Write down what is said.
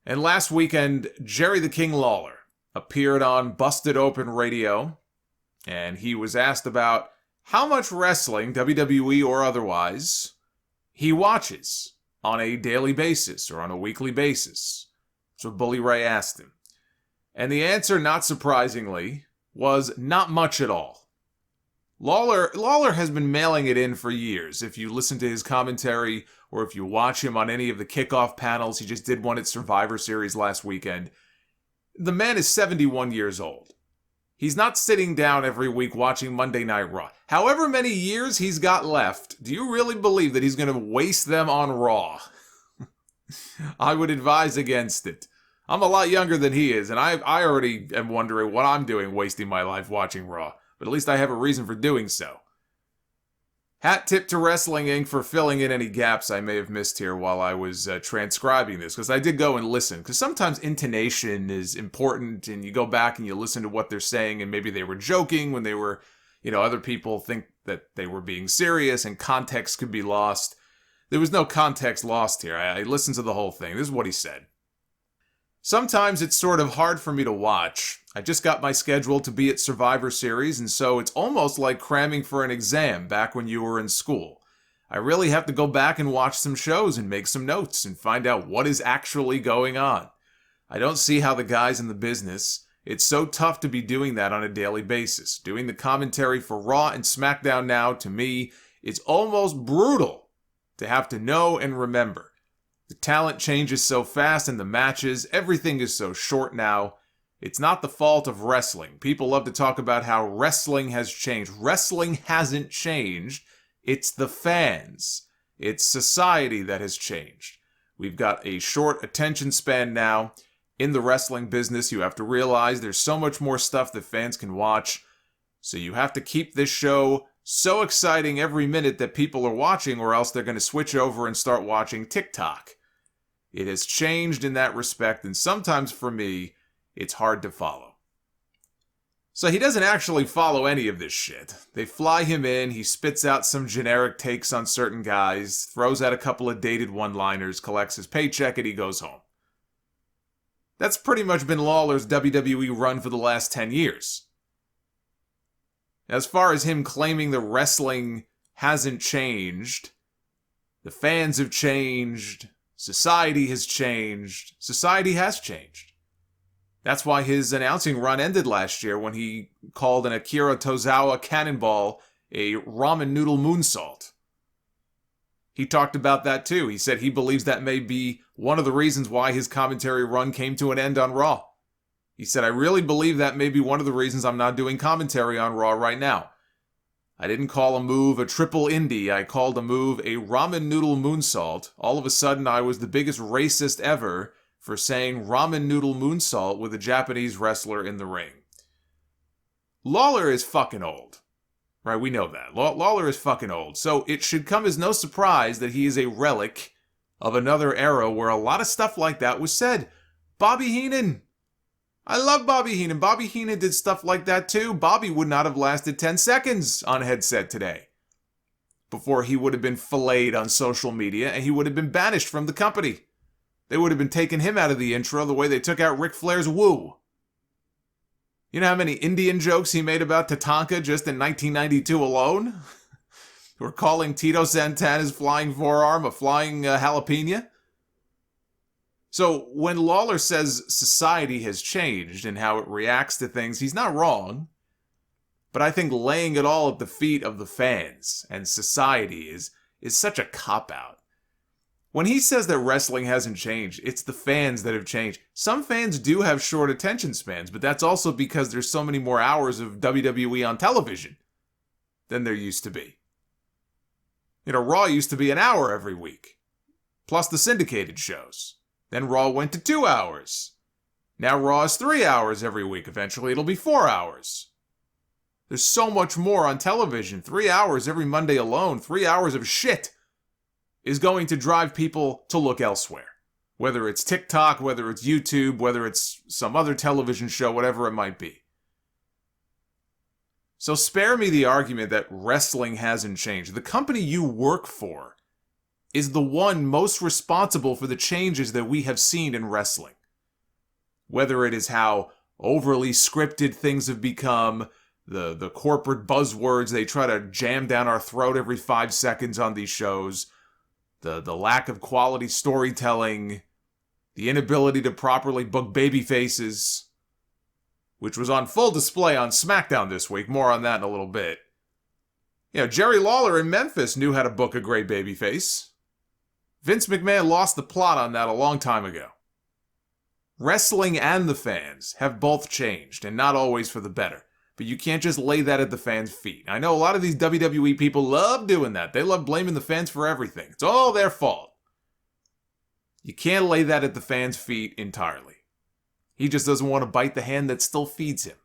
And last weekend, Jerry the King Lawler appeared on Busted Open Radio, and he was asked about how much wrestling, WWE or otherwise, he watches on a daily basis or on a weekly basis. That's what Bully Ray asked him. And the answer, not surprisingly, was not much at all. Lawler has been mailing it in for years. If you listen to his commentary or if you watch him on any of the kickoff panels, he just did one at Survivor Series last weekend. The man is 71 years old. He's not sitting down every week watching Monday Night Raw. However many years he's got left, do you really believe that he's going to waste them on Raw? I would advise against it. I'm a lot younger than he is, and I already am wondering what I'm doing wasting my life watching Raw. But at least I have a reason for doing so. Hat tip to Wrestling Inc. for filling in any gaps I may have missed here while I was transcribing this, because I did go and listen. Because sometimes intonation is important, and you go back and you listen to what they're saying, and maybe they were joking when they were, other people think that they were being serious, and context could be lost. There was no context lost here. I listened to the whole thing. This is what he said. Sometimes it's sort of hard for me to watch. I just got my schedule to be at Survivor Series, and so it's almost like cramming for an exam back when you were in school. I really have to go back and watch some shows and make some notes and find out what is actually going on. I don't see how the guys in the business, it's so tough to be doing that on a daily basis. Doing the commentary for Raw and SmackDown now, to me, it's almost brutal to have to know and remember. The talent changes so fast in the matches, everything is so short now. It's not the fault of wrestling. People love to talk about how wrestling has changed. Wrestling hasn't changed. It's the fans. It's society that has changed. We've got a short attention span now. In the wrestling business, you have to realize there's so much more stuff that fans can watch. So you have to keep this show so exciting every minute that people are watching, or else they're going to switch over and start watching TikTok. It has changed in that respect, and sometimes for me, it's hard to follow. So he doesn't actually follow any of this shit. They fly him in, he spits out some generic takes on certain guys, throws out a couple of dated one-liners, collects his paycheck, and he goes home. That's pretty much been Lawler's WWE run for the last 10 years. As far as him claiming the wrestling hasn't changed, the fans have changed, society has changed. Society has changed. That's why his announcing run ended last year when he called an Akira Tozawa cannonball a Ramen Noodle Moonsault. He talked about that too. He said he believes that may be one of the reasons why his commentary run came to an end on Raw. He said, I really believe that may be one of the reasons I'm not doing commentary on Raw right now. I didn't call a move a triple indie. I called a move a Ramen Noodle Moonsault. All of a sudden, I was the biggest racist ever for saying Ramen Noodle Moonsault with a Japanese wrestler in the ring. Lawler is fucking old. Right, we know that. Lawler is fucking old. So it should come as no surprise that he is a relic of another era where a lot of stuff like that was said. Bobby Heenan. I love Bobby Heenan. Bobby Heenan did stuff like that too. Bobby would not have lasted 10 seconds on headset today before he would have been filleted on social media and he would have been banished from the company. They would have been taking him out of the intro the way they took out Ric Flair's woo. You know how many Indian jokes he made about Tatanka just in 1992 alone? We're calling Tito Santana's flying forearm a flying jalapeno? So when Lawler says society has changed and how it reacts to things, he's not wrong. But I think laying it all at the feet of the fans and society is such a cop-out. When he says that wrestling hasn't changed, it's the fans that have changed. Some fans do have short attention spans, but that's also because there's so many more hours of WWE on television than there used to be. Raw used to be an hour every week, plus the syndicated shows. Then Raw went to 2 hours. Now Raw is 3 hours every week. Eventually it'll be 4 hours. There's so much more on television. 3 hours every Monday alone, 3 hours of shit is going to drive people to look elsewhere. Whether it's TikTok, whether it's YouTube, whether it's some other television show, whatever it might be. So spare me the argument that wrestling hasn't changed. The company you work for is the one most responsible for the changes that we have seen in wrestling. Whether it is how overly scripted things have become, the corporate buzzwords they try to jam down our throat every 5 seconds on these shows, the lack of quality storytelling, the inability to properly book baby faces, which was on full display on SmackDown this week. More on that in a little bit. You know, Jerry Lawler in Memphis knew how to book a great babyface. Vince McMahon lost the plot on that a long time ago. Wrestling and the fans have both changed, and not always for the better. But you can't just lay that at the fans' feet. I know a lot of these WWE people love doing that. They love blaming the fans for everything. It's all their fault. You can't lay that at the fans' feet entirely. He just doesn't want to bite the hand that still feeds him.